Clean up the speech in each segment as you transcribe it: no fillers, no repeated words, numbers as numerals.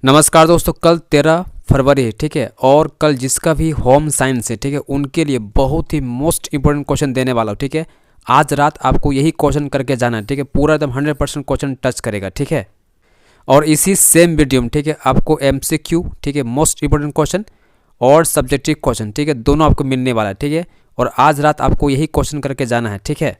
नमस्कार दोस्तों, कल 13 फरवरी है, ठीक है। और कल जिसका भी होम साइंस है, ठीक है, उनके लिए बहुत ही मोस्ट इंपॉर्टेंट क्वेश्चन देने वाला हूँ, ठीक है। आज रात आपको यही क्वेश्चन करके जाना है, ठीक है। पूरा एकदम 100% क्वेश्चन टच करेगा, ठीक है। और इसी सेम वीडियो में, ठीक है, आपको MCQ, ठीक है, मोस्ट इंपॉर्टेंट क्वेश्चन और सब्जेक्टिव क्वेश्चन, ठीक है, दोनों आपको मिलने वाला है, ठीक है। और आज रात आपको यही क्वेश्चन करके जाना है, ठीक है।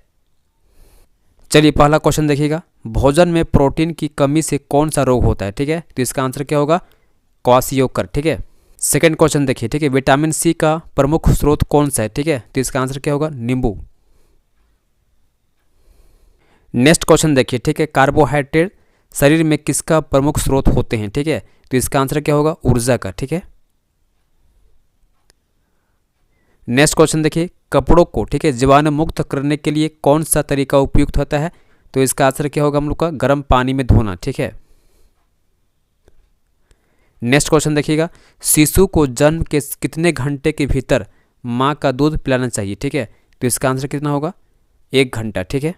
चलिए पहला क्वेश्चन देखिएगा। भोजन में प्रोटीन की कमी से कौन सा रोग होता है, ठीक है। तो इसका आंसर क्या होगा? क्वाशियोकर, ठीक है। सेकंड क्वेश्चन देखिए, ठीक है। विटामिन सी का प्रमुख स्रोत कौन सा है, ठीक है। तो इसका आंसर क्या होगा? नींबू। नेक्स्ट क्वेश्चन देखिए, ठीक है। कार्बोहाइड्रेट शरीर में किसका प्रमुख स्रोत होते हैं, ठीक है। तो इसका आंसर क्या होगा? ऊर्जा का, ठीक है। नेक्स्ट क्वेश्चन देखिए। कपड़ों को, ठीक है, जीवाणु मुक्त करने के लिए कौन सा तरीका उपयुक्त होता है। तो इसका आंसर क्या होगा हम लोग का? गर्म पानी में धोना, ठीक है। नेक्स्ट क्वेश्चन देखिएगा। शिशु को जन्म के कितने घंटे के भीतर माँ का दूध पिलाना चाहिए, ठीक है। तो इसका आंसर कितना होगा? 1 घंटा, ठीक है।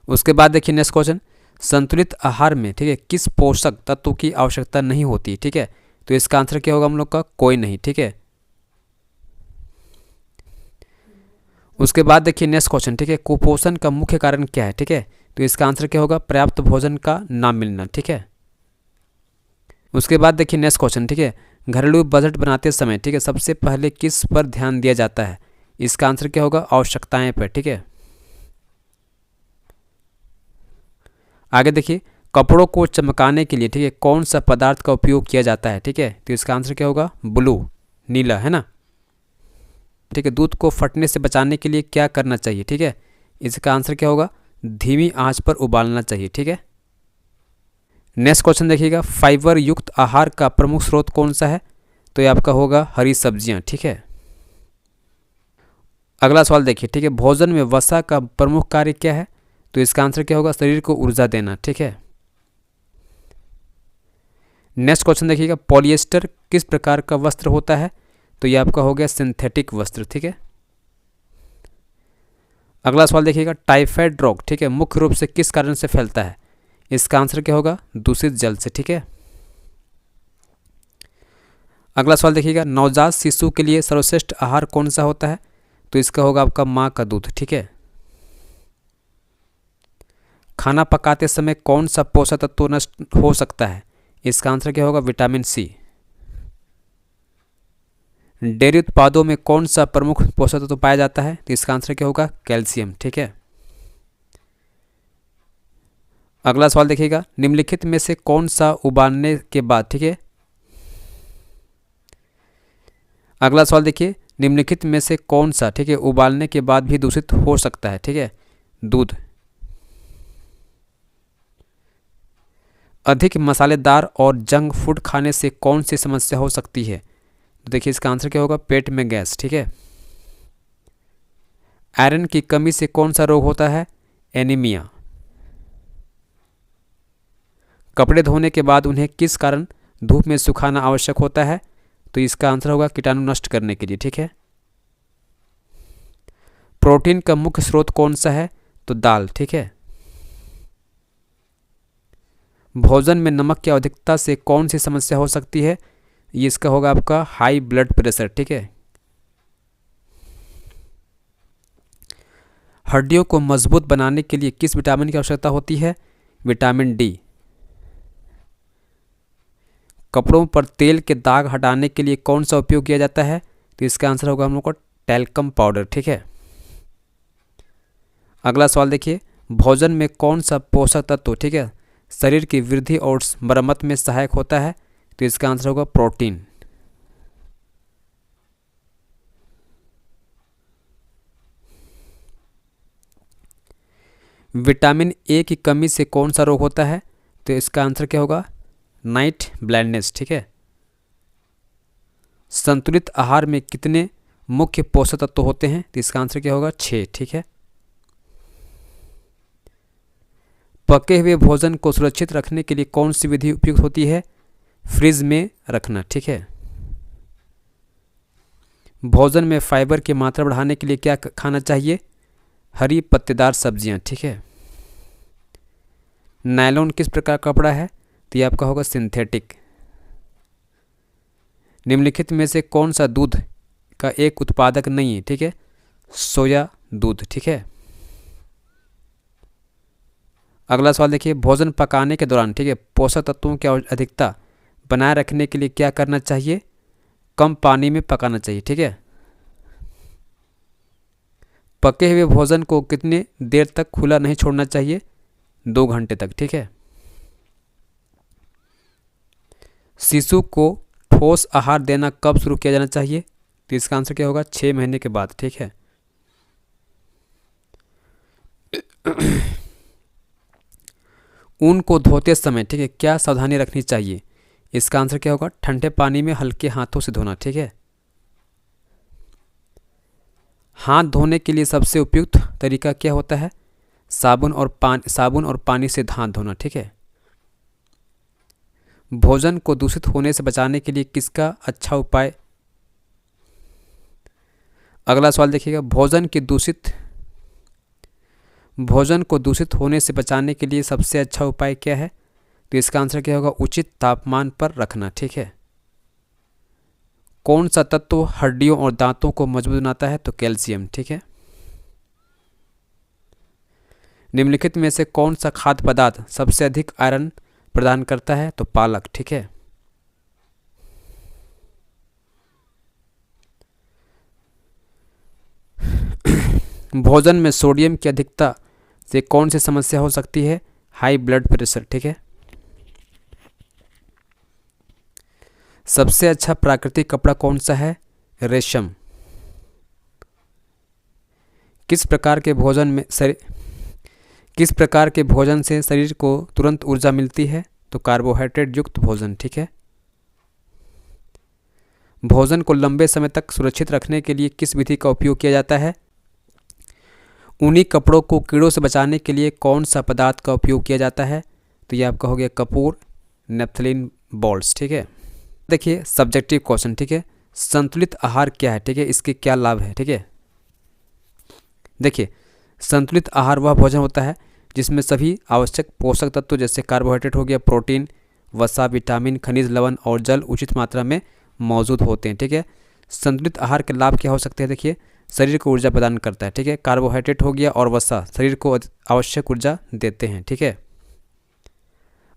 उसके बाद देखिए नेक्स्ट क्वेश्चन। संतुलित आहार में, ठीक है, किस पोषक तत्व की आवश्यकता नहीं होती, ठीक है। तो इसका आंसर क्या होगा हम लोग का? कोई नहीं, ठीक है। उसके बाद देखिए नेक्स्ट क्वेश्चन, ठीक है। कुपोषण का मुख्य कारण क्या है, ठीक है। तो इसका आंसर क्या होगा? पर्याप्त भोजन का ना मिलना, ठीक है। उसके बाद देखिए नेक्स्ट क्वेश्चन, ठीक है। घरेलू बजट बनाते समय, ठीक है, सबसे पहले किस पर ध्यान दिया जाता है। इसका आंसर क्या होगा? आवश्यकताएं पर, ठीक है। आगे देखिए। कपड़ों को चमकाने के लिए, ठीक है, कौन सा पदार्थ का उपयोग किया जाता है, ठीक है। तो इसका आंसर क्या होगा? ब्लू, नीला, है ना। ठीक है। दूध को फटने से बचाने के लिए क्या करना चाहिए, ठीक है। इसका आंसर क्या होगा? धीमी आंच पर उबालना चाहिए, ठीक है। नेक्स्ट क्वेश्चन देखिएगा। फाइबर युक्त आहार का प्रमुख स्रोत कौन सा है। तो ये आपका होगा हरी सब्जियां, ठीक है। अगला सवाल देखिए, ठीक है। भोजन में वसा का प्रमुख कार्य क्या है। तो इसका आंसर क्या होगा? शरीर को ऊर्जा देना, ठीक है। नेक्स्ट क्वेश्चन देखिएगा। पॉलिएस्टर किस प्रकार का वस्त्र होता है। तो ये आपका हो गया सिंथेटिक वस्त्र, ठीक है। अगला सवाल देखिएगा। टाइफाइड रोग, ठीक है, मुख्य रूप से किस कारण से फैलता है। इसका आंसर क्या होगा? दूषित जल से, ठीक है। अगला सवाल देखिएगा। नवजात शिशु के लिए सर्वश्रेष्ठ आहार कौन सा होता है। तो इसका होगा आपका माँ का दूध, ठीक है। खाना पकाते समय कौन सा पोषक तत्व नष्ट हो सकता है। इसका आंसर क्या होगा? Vitamin C. डेयरी उत्पादों में कौन सा प्रमुख पोषक तत्व पाया जाता है। तो इसका आंसर क्या होगा? कैल्शियम, ठीक है। अगला सवाल देखिएगा। निम्नलिखित में से कौन सा उबालने के बाद, ठीक है। अगला सवाल देखिए। निम्नलिखित में से कौन सा, ठीक है, उबालने के बाद भी दूषित हो सकता है, ठीक है। दूध। अधिक मसालेदार और जंक फूड खाने से कौन सी समस्या हो सकती है। तो देखिए इसका आंसर क्या होगा? पेट में गैस, ठीक है। आयरन की कमी से कौन सा रोग होता है? एनीमिया। कपड़े धोने के बाद उन्हें किस कारण धूप में सुखाना आवश्यक होता है। तो इसका आंसर होगा कीटाणु नष्ट करने के लिए, ठीक है। प्रोटीन का मुख्य स्रोत कौन सा है। तो दाल, ठीक है। भोजन में नमक की अधिकता से कौन सी समस्या हो सकती है। ये इसका होगा आपका हाई ब्लड प्रेशर, ठीक है। हड्डियों को मजबूत बनाने के लिए किस विटामिन की आवश्यकता होती है। Vitamin D. कपड़ों पर तेल के दाग हटाने के लिए कौन सा उपयोग किया जाता है। तो इसका आंसर होगा हम लोग को टैल्कम पाउडर, ठीक है। अगला सवाल देखिए। भोजन में कौन सा पोषक तत्व, ठीक है, शरीर की वृद्धि और मरम्मत में सहायक होता है। तो इसका आंसर होगा प्रोटीन। विटामिन ए की कमी से कौन सा रोग होता है। तो इसका आंसर क्या होगा? नाइट ब्लाइंडनेस, ठीक है। संतुलित आहार में कितने मुख्य पोषक तत्व होते हैं। तो इसका आंसर क्या होगा? 6, ठीक है। पके हुए भोजन को सुरक्षित रखने के लिए कौन सी विधि उपयुक्त होती है। फ्रिज में रखना, ठीक है। भोजन में फाइबर की मात्रा बढ़ाने के लिए क्या खाना चाहिए। हरी पत्तेदार सब्जियां, ठीक है। नायलॉन किस प्रकार का कपड़ा है? तो ये आपका होगा सिंथेटिक। निम्नलिखित में से कौन सा दूध का एक उत्पादक नहीं है? ठीक है, सोया दूध। ठीक है, अगला सवाल देखिए, भोजन पकाने के दौरान ठीक है पोषक तत्वों की अधिकता बनाए रखने के लिए क्या करना चाहिए? कम पानी में पकाना चाहिए। ठीक है, पके हुए भोजन को कितनी देर तक खुला नहीं छोड़ना चाहिए? 2 घंटे तक। ठीक है, शिशु को ठोस आहार देना कब शुरू किया जाना चाहिए? तो इसका आंसर क्या होगा? 6 महीने के बाद। ठीक है, ऊन को धोते समय ठीक है क्या सावधानी रखनी चाहिए? इसका आंसर क्या होगा? ठंडे पानी में हल्के हाथों से धोना। ठीक है, हाथ धोने के लिए सबसे उपयुक्त तरीका क्या होता है? साबुन और पानी से हाथ धोना। ठीक है, भोजन को दूषित होने से बचाने के लिए किसका अच्छा उपाय? अगला सवाल देखिएगा, भोजन को दूषित होने से बचाने के लिए सबसे अच्छा उपाय क्या है? तो इसका आंसर क्या होगा? उचित तापमान पर रखना। ठीक है, कौन सा तत्व हड्डियों और दांतों को मजबूत बनाता है? तो कैल्शियम। ठीक है, निम्नलिखित में से कौन सा खाद्य पदार्थ सबसे अधिक आयरन प्रदान करता है? तो पालक। ठीक है, भोजन में सोडियम की अधिकता से कौन सी समस्या हो सकती है? High blood pressure. ठीक है, सबसे अच्छा प्राकृतिक कपड़ा कौन सा है? रेशम। किस प्रकार के भोजन से शरीर को तुरंत ऊर्जा मिलती है? तो कार्बोहाइड्रेट युक्त भोजन। ठीक है, भोजन को लंबे समय तक सुरक्षित रखने के लिए किस विधि का उपयोग किया जाता है? ऊनी कपड़ों को कीड़ों से बचाने के लिए कौन सा पदार्थ का उपयोग किया जाता है? तो ये आपका हो गया कपूर, नेफ्थलीन बॉल्स। ठीक है, देखिए सब्जेक्टिव क्वेश्चन। ठीक है, संतुलित आहार क्या है? ठीक है, इसके क्या लाभ है? ठीक है, देखिए संतुलित आहार वह भोजन होता है जिसमें सभी आवश्यक पोषक तत्व जैसे कार्बोहाइड्रेट हो गया, प्रोटीन, वसा, विटामिन, खनिज, लवण और जल उचित मात्रा में मौजूद होते हैं। ठीक है, संतुलित आहार के लाभ क्या हो सकते हैं? देखिए शरीर को ऊर्जा प्रदान करता है। ठीक है, कार्बोहाइड्रेट हो गया और वसा शरीर को आवश्यक ऊर्जा देते हैं। ठीक है,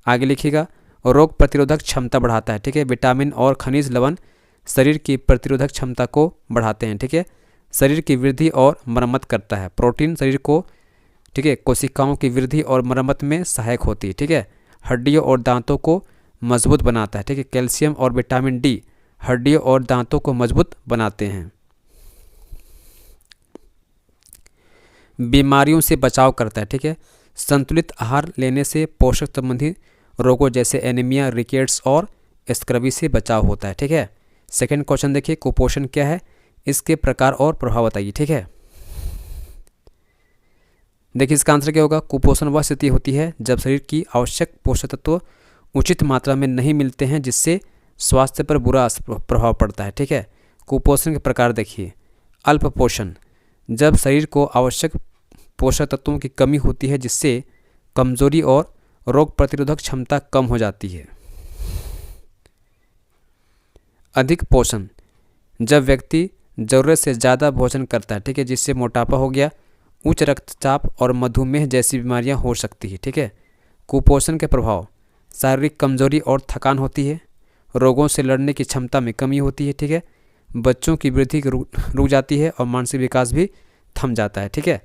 आगे लिखिएगा, रोग प्रतिरोधक क्षमता बढ़ाता है। ठीक है, विटामिन और खनिज लवण शरीर की प्रतिरोधक क्षमता को बढ़ाते हैं। ठीक है, शरीर की वृद्धि और मरम्मत करता है। प्रोटीन शरीर को ठीक है कोशिकाओं की वृद्धि और मरम्मत में सहायक होती है। ठीक है, हड्डियों और दांतों को मजबूत बनाता है। ठीक है, कैल्शियम और विटामिन डी हड्डियों और दांतों को मजबूत बनाते हैं। बीमारियों से बचाव करता है। ठीक है, संतुलित आहार लेने से पोषक संबंधी रोगों जैसे एनीमिया, रिकेट्स और स्क्रबी से बचाव होता है। ठीक है, सेकंड क्वेश्चन देखिए, कुपोषण क्या है? इसके प्रकार और प्रभाव बताइए। ठीक है, देखिए इसका आंसर क्या होगा? कुपोषण वह स्थिति होती है जब शरीर की आवश्यक पोषक तत्व उचित मात्रा में नहीं मिलते हैं, जिससे स्वास्थ्य पर बुरा प्रभाव पड़ता है। ठीक है, कुपोषण के प्रकार देखिए, अल्प पोषण, जब शरीर को आवश्यक पोषक तत्वों की कमी होती है जिससे कमजोरी और रोग प्रतिरोधक क्षमता कम हो जाती है। अधिक पोषण, जब व्यक्ति ज़रूरत से ज़्यादा भोजन करता है। ठीक है, जिससे मोटापा हो गया, उच्च रक्तचाप और मधुमेह जैसी बीमारियां हो सकती है। ठीक है, कुपोषण के प्रभाव, शारीरिक कमजोरी और थकान होती है, रोगों से लड़ने की क्षमता में कमी होती है। ठीक है, बच्चों की वृद्धि रुक जाती है और मानसिक विकास भी थम जाता है। ठीक है,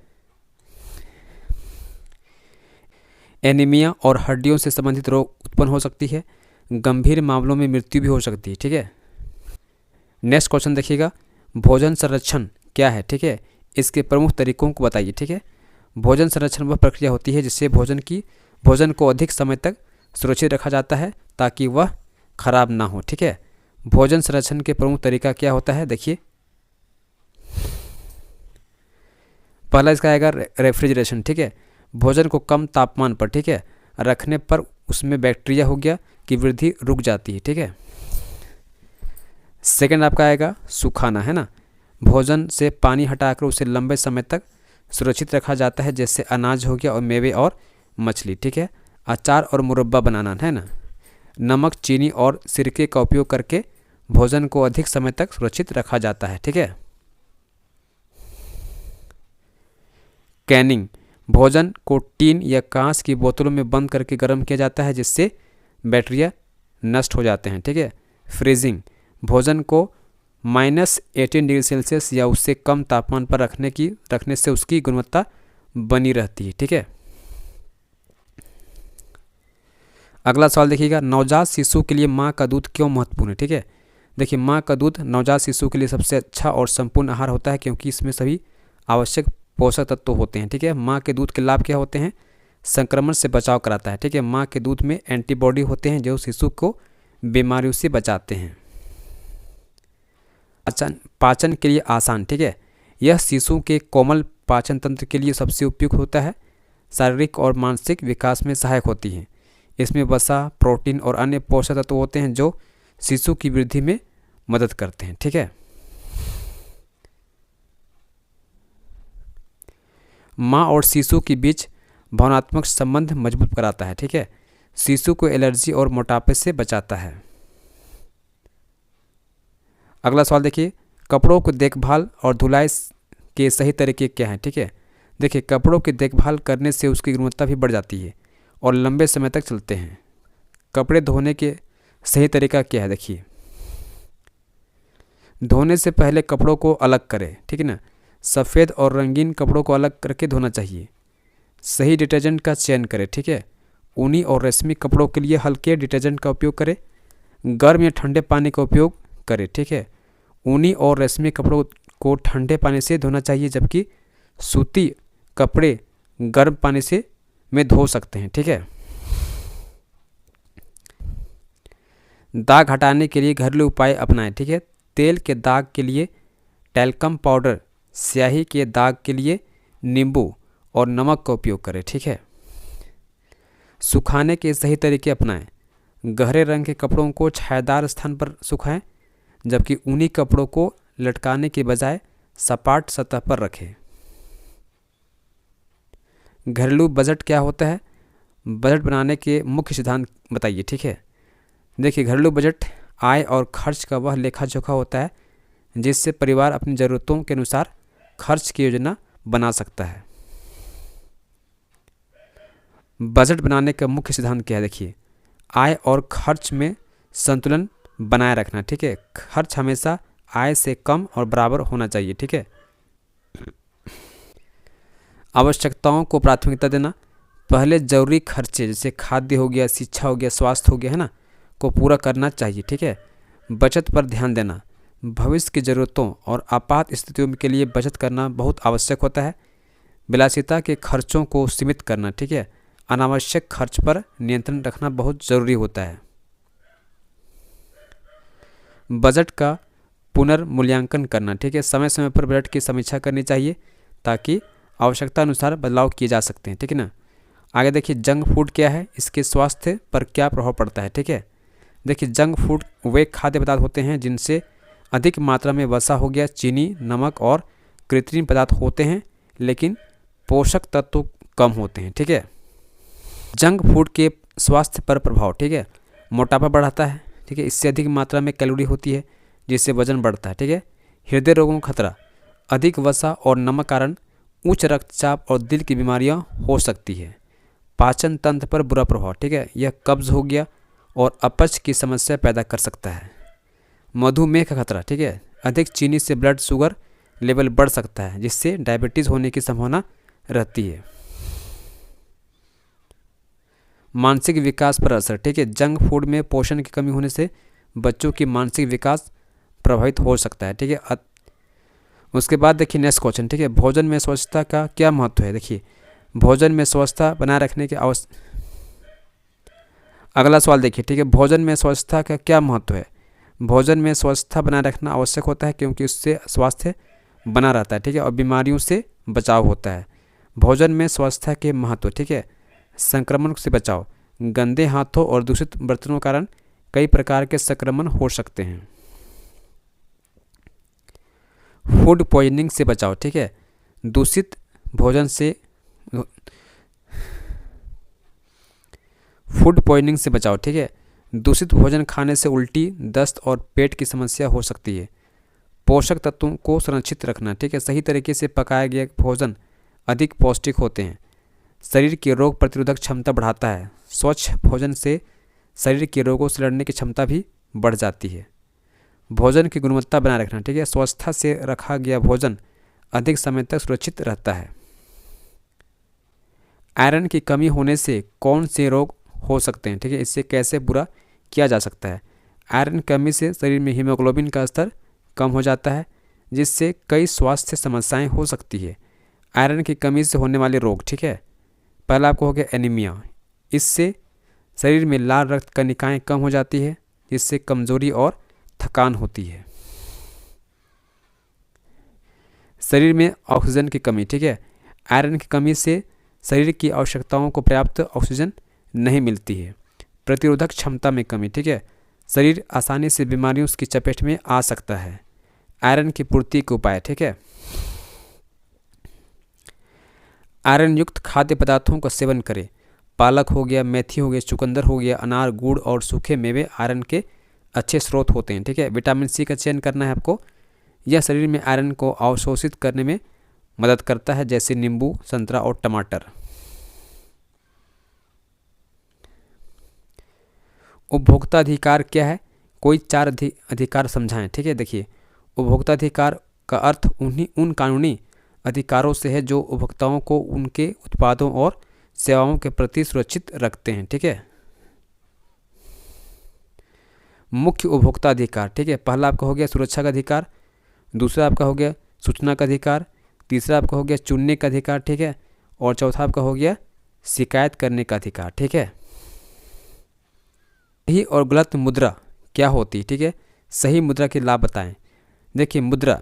एनीमिया और हड्डियों से संबंधित रोग उत्पन्न हो सकती है, गंभीर मामलों में मृत्यु भी हो सकती है। ठीक है, नेक्स्ट क्वेश्चन देखिएगा, भोजन संरक्षण क्या है? ठीक है, इसके प्रमुख तरीकों को बताइए। ठीक है, भोजन संरक्षण वह प्रक्रिया होती है जिससे भोजन को अधिक समय तक सुरक्षित रखा जाता है ताकि वह खराब ना हो। ठीक है, भोजन संरक्षण के प्रमुख तरीका क्या होता है? देखिए पहला इसका आएगा रेफ्रिजरेशन। ठीक है, भोजन को कम तापमान पर ठीक है रखने पर उसमें बैक्टीरिया हो गया की वृद्धि रुक जाती है। ठीक है, सेकंड आपका आएगा सुखाना, है ना, भोजन से पानी हटाकर उसे लंबे समय तक सुरक्षित रखा जाता है, जैसे अनाज हो गया और मेवे और मछली। ठीक है, अचार और मुरब्बा बनाना, है ना। नमक, चीनी और सिरके का उपयोग करके भोजन को अधिक समय तक सुरक्षित रखा जाता है, ठीक है। कैनिंग, भोजन को टीन या कांच की बोतलों में बंद करके गर्म किया जाता है जिससे बैक्टीरिया नष्ट हो जाते हैं, ठीक है। फ्रीजिंग, भोजन को -18 डिग्री सेल्सियस या उससे कम तापमान पर रखने से उसकी गुणवत्ता बनी रहती है, ठीक है। अगला सवाल देखिएगा, नवजात शिशु के लिए माँ का दूध क्यों महत्वपूर्ण है, ठीक है। देखिए, माँ का दूध नवजात शिशु के लिए सबसे अच्छा और संपूर्ण आहार होता है क्योंकि इसमें सभी आवश्यक पोषक तत्व होते हैं, ठीक है। माँ के दूध के लाभ क्या होते हैं? संक्रमण से बचाव कराता है, ठीक है। माँ के दूध में एंटीबॉडी होते हैं जो शिशु को बीमारियों से बचाते हैं। पाचन के लिए आसान, ठीक है। यह शिशु के कोमल पाचन तंत्र के लिए सबसे उपयुक्त होता है। शारीरिक और मानसिक विकास में सहायक होती है। इसमें वसा, प्रोटीन और अन्य पोषक तत्व होते हैं जो शिशु की वृद्धि में मदद करते हैं, ठीक है। माँ और शिशु के बीच भावनात्मक संबंध मजबूत कराता है, ठीक है। शिशु को एलर्जी और मोटापे से बचाता है। अगला सवाल देखिए, कपड़ों को देखभाल और धुलाई के सही तरीके क्या हैं, ठीक है। देखिए, कपड़ों की देखभाल करने से उसकी गुणवत्ता भी बढ़ जाती है और लंबे समय तक चलते हैं। कपड़े धोने के सही तरीका क्या है? देखिए, धोने से पहले कपड़ों को अलग करें, ठीक है ना। सफ़ेद और रंगीन कपड़ों को अलग करके धोना चाहिए। सही डिटर्जेंट का चयन करें, ठीक है। ऊनी और रेशमी कपड़ों के लिए हल्के डिटर्जेंट का उपयोग करें। गर्म या ठंडे पानी का उपयोग करें, ठीक है। ऊनी और रेशमी कपड़ों को ठंडे पानी से धोना चाहिए जबकि सूती कपड़े गर्म पानी से में धो सकते हैं, ठीक है। दाग हटाने के लिए घरेलू उपाय अपनाएं, ठीक है। तेल के दाग के लिए टैल्कम पाउडर, स्याही के दाग के लिए नींबू और नमक का उपयोग करें, ठीक है। सुखाने के सही तरीके अपनाएं। गहरे रंग के कपड़ों को छायादार स्थान पर सुखाएं जबकि ऊनी कपड़ों को लटकाने के बजाय सपाट सतह पर रखें। घरेलू बजट क्या होता है? बजट बनाने के मुख्य सिद्धांत बताइए, ठीक है। देखिए, घरेलू बजट आय और खर्च का वह लेखा जोखा होता है जिससे परिवार अपनी ज़रूरतों के अनुसार खर्च की योजना बना सकता है। बजट बनाने का मुख्य सिद्धांत क्या है? देखिए, आय और खर्च में संतुलन बनाए रखना, ठीक है। खर्च हमेशा आय से कम और बराबर होना चाहिए, ठीक है। आवश्यकताओं को प्राथमिकता देना। पहले जरूरी खर्चे जैसे खाद्य हो गया, शिक्षा हो गया, स्वास्थ्य हो गया, है ना, को पूरा करना चाहिए, ठीक है। बचत पर ध्यान देना। भविष्य की ज़रूरतों और आपात स्थितियों के लिए बचत करना बहुत आवश्यक होता है। विलासिता के खर्चों को सीमित करना, ठीक है। अनावश्यक खर्च पर नियंत्रण रखना बहुत ज़रूरी होता है। बजट का पुनर्मूल्यांकन करना, ठीक है। समय समय पर बजट की समीक्षा करनी चाहिए ताकि आवश्यकता अनुसार बदलाव किए जा सकते हैं, ठीक है ना। आगे देखिए, जंक फूड क्या है, इसके स्वास्थ्य पर क्या प्रभाव पड़ता है, ठीक है। देखिए, जंक फूड वे खाद्य पदार्थ होते हैं जिनसे अधिक मात्रा में वसा हो गया, चीनी, नमक और कृत्रिम पदार्थ होते हैं लेकिन पोषक तत्व कम होते हैं, ठीक है। जंक फूड के स्वास्थ्य पर प्रभाव, ठीक है। मोटापा बढ़ाता है, ठीक है। इससे अधिक मात्रा में कैलोरी होती है जिससे वजन बढ़ता है, ठीक है। हृदय रोगों का खतरा। अधिक वसा और नमक कारण उच्च रक्तचाप और दिल की बीमारियां हो सकती है। पाचन तंत्र पर बुरा प्रभाव, ठीक है। यह कब्ज हो गया और अपच की समस्या पैदा कर सकता है। मधुमेह का खतरा, ठीक है। अधिक चीनी से ब्लड शुगर लेवल बढ़ सकता है जिससे डायबिटीज़ होने की संभावना रहती है। मानसिक विकास पर असर, ठीक है। जंक फूड में पोषण की कमी होने से बच्चों की मानसिक विकास प्रभावित हो सकता है, ठीक है। उसके बाद देखिए नेक्स्ट क्वेश्चन, ठीक है। भोजन में स्वच्छता का क्या महत्व है? देखिए, भोजन में स्वच्छता बनाए रखने के अगला सवाल देखिए, ठीक है। भोजन में स्वच्छता का क्या महत्व है? भोजन में स्वच्छता बनाए रखना आवश्यक होता है क्योंकि उससे स्वास्थ्य बना रहता है, ठीक है, और बीमारियों से बचाव होता है। भोजन में स्वच्छता के महत्व, ठीक है। संक्रमण से बचाव। गंदे हाथों और दूषित बर्तनों के कारण कई प्रकार के संक्रमण हो सकते हैं। फूड पॉइजनिंग से बचाव, ठीक है। दूषित भोजन से फूड पॉइजनिंग से बचाओ, ठीक है। दूषित भोजन खाने से उल्टी, दस्त और पेट की समस्या हो सकती है। पोषक तत्वों को संरक्षित रखना, ठीक है। सही तरीके से पकाया गया भोजन अधिक पौष्टिक होते हैं। शरीर की रोग प्रतिरोधक क्षमता बढ़ाता है। स्वच्छ भोजन से शरीर के रोगों से लड़ने की क्षमता भी बढ़ जाती है। भोजन की गुणवत्ता बनाए रखना, ठीक है। स्वच्छता से रखा गया भोजन अधिक समय तक सुरक्षित रहता है। आयरन की कमी होने से कौन से रोग हो सकते हैं, ठीक है। इससे कैसे बुरा किया जा सकता है। आयरन की कमी से शरीर में हीमोग्लोबिन का स्तर कम हो जाता है, जिससे कई स्वास्थ्य समस्याएं हो सकती है। आयरन की कमी से होने वाले रोग, ठीक है। पहला आपको हो गया एनीमिया। इससे शरीर में लाल रक्त कणिकाएं कम हो जाती है, जिससे कमजोरी और थकान होती है। शरीर में ऑक्सीजन की कमी, ठीक है। आयरन की कमी से शरीर की आवश्यकताओं को पर्याप्त ऑक्सीजन नहीं मिलती है। प्रतिरोधक क्षमता में कमी, ठीक है। शरीर आसानी से बीमारियों की चपेट में आ सकता है। आयरन की पूर्ति के उपाय, ठीक है। आयरन युक्त खाद्य पदार्थों का सेवन करें। पालक हो गया, मेथी हो गया, चुकंदर हो गया, अनार, गुड़ और सूखे मेवे आयरन के अच्छे स्रोत होते हैं, ठीक है। विटामिन सी का चयन करना है आपको। यह शरीर में आयरन को अवशोषित करने में मदद करता है, जैसे नींबू, संतरा और टमाटर। उपभोक्ता अधिकार क्या है? कोई 4 अधिकार समझाएं, ठीक है। देखिए, उपभोक्ता अधिकार का अर्थ उन कानूनी अधिकारों से है जो उपभोक्ताओं को उनके उत्पादों और सेवाओं के प्रति सुरक्षित रखते हैं, ठीक है। मुख्य उपभोक्ता अधिकार, ठीक है। पहला आपका हो गया सुरक्षा का अधिकार, दूसरा आपका हो गया सूचना का अधिकार, तीसरा आपका हो गया चुनने का अधिकार, ठीक है। और चौथा आपका हो गया शिकायत करने का अधिकार, ठीक है। सही और गलत मुद्रा क्या होती है, ठीक है। सही मुद्रा के लाभ बताएं। देखिए, मुद्रा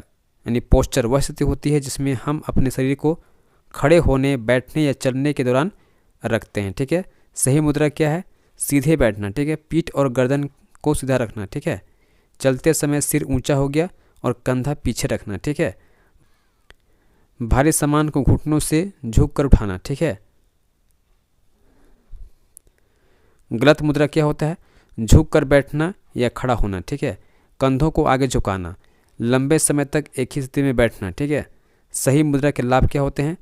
यानी पोस्चर वह स्थिति होती है जिसमें हम अपने शरीर को खड़े होने, बैठने या चलने के दौरान रखते हैं, ठीक है। सही मुद्रा क्या है? सीधे बैठना, ठीक है। पीठ और गर्दन को सीधा रखना, ठीक है। चलते समय सिर ऊंचा हो गया और कंधा पीछे रखना, ठीक है। भारी सामान को घुटनों से झुक कर उठाना, ठीक है। गलत मुद्रा क्या होता है? झुक कर बैठना या खड़ा होना, ठीक है। कंधों को आगे झुकाना, लंबे समय तक एक ही स्थिति में बैठना, ठीक है। सही मुद्रा के लाभ क्या होते हैं?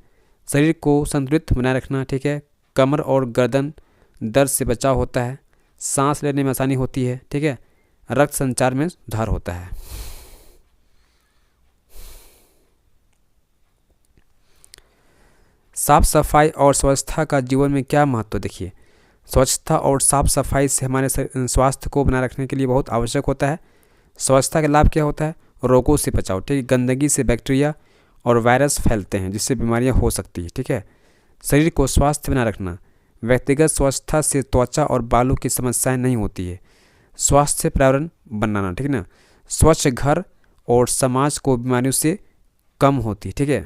शरीर को संतुलित बनाए रखना, ठीक है। कमर और गर्दन दर्द से बचाव होता है। सांस लेने में आसानी होती है, ठीक है। रक्त संचार में सुधार होता है। साफ सफाई और स्वच्छता का जीवन में क्या महत्व? देखिए, स्वच्छता और साफ सफाई से हमारे स्वास्थ्य को बनाए रखने के लिए बहुत आवश्यक होता है। स्वच्छता का लाभ क्या होता है? रोगों से बचाव, ठीक है। गंदगी से बैक्टीरिया और वायरस फैलते हैं, जिससे बीमारियां हो सकती है, ठीक है। शरीर को स्वस्थ बनाए रखना, व्यक्तिगत स्वच्छता से त्वचा और बालों की समस्याएं नहीं होती है। स्वास्थ्य पर्यावरण बनाना, ठीक है ना। स्वच्छ घर और समाज को बीमारियों से कम होती है, ठीक है।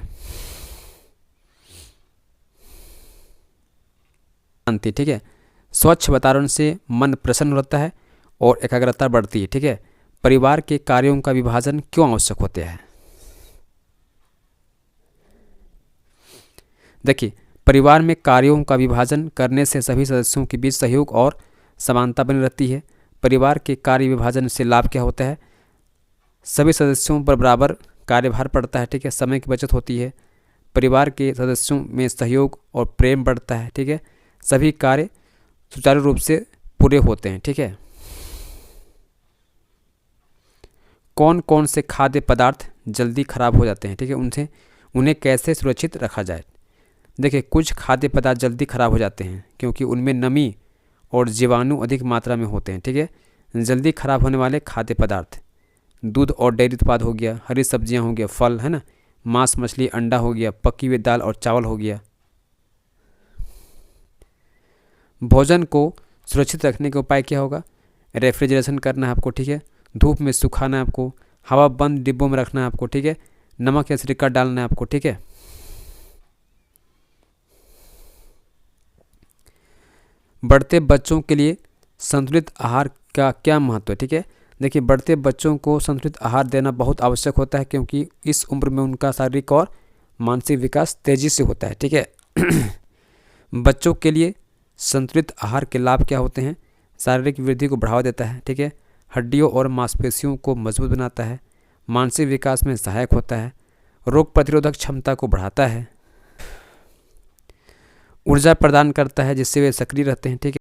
शांति, ठीक है। स्वच्छ वातावरण से मन प्रसन्न रहता है और एकाग्रता बढ़ती है, ठीक है। परिवार के कार्यों का विभाजन क्यों आवश्यक होते हैं? देखिए, परिवार में कार्यों का विभाजन करने से सभी सदस्यों के बीच सहयोग और समानता बनी रहती है। परिवार के कार्य विभाजन से लाभ क्या होता है? सभी सदस्यों पर बराबर कार्यभार पड़ता है, ठीक है। समय की बचत होती है। परिवार के सदस्यों में सहयोग और प्रेम बढ़ता है, ठीक है। सभी कार्य सुचारू रूप से पूरे होते हैं, ठीक है। कौन कौन से खाद्य पदार्थ जल्दी खराब हो जाते हैं, ठीक है। उन्हें कैसे सुरक्षित रखा जाए? देखिए, कुछ खाद्य पदार्थ जल्दी खराब हो जाते हैं क्योंकि उनमें नमी और जीवाणु अधिक मात्रा में होते हैं, ठीक है। जल्दी खराब होने वाले खाद्य पदार्थ दूध और डेयरी उत्पाद हो गया, हरी सब्जियां हो गया, फल, है ना, मांस, मछली, अंडा हो गया, पकी हुई दाल और चावल हो गया। भोजन को सुरक्षित रखने का उपाय क्या होगा? रेफ्रिजरेशन करना है आपको, ठीक है। धूप में सुखाना है आपको, हवा बंद डिब्बों में रखना है आपको, ठीक है। नमक या सिरका डालना है आपको, ठीक है। बढ़ते बच्चों के लिए संतुलित आहार का क्या महत्व है? ठीक है, देखिए, बढ़ते बच्चों को संतुलित आहार देना बहुत आवश्यक होता है क्योंकि इस उम्र में उनका शारीरिक और मानसिक विकास तेजी से होता है, ठीक है। बच्चों के लिए संतुलित आहार के लाभ क्या होते हैं? शारीरिक वृद्धि को बढ़ावा देता है, ठीक है, हड्डियों और मांसपेशियों को मजबूत बनाता है, मानसिक विकास में सहायक होता है, रोग प्रतिरोधक क्षमता को बढ़ाता है, ऊर्जा प्रदान करता है जिससे वे सक्रिय रहते हैं, ठीक है।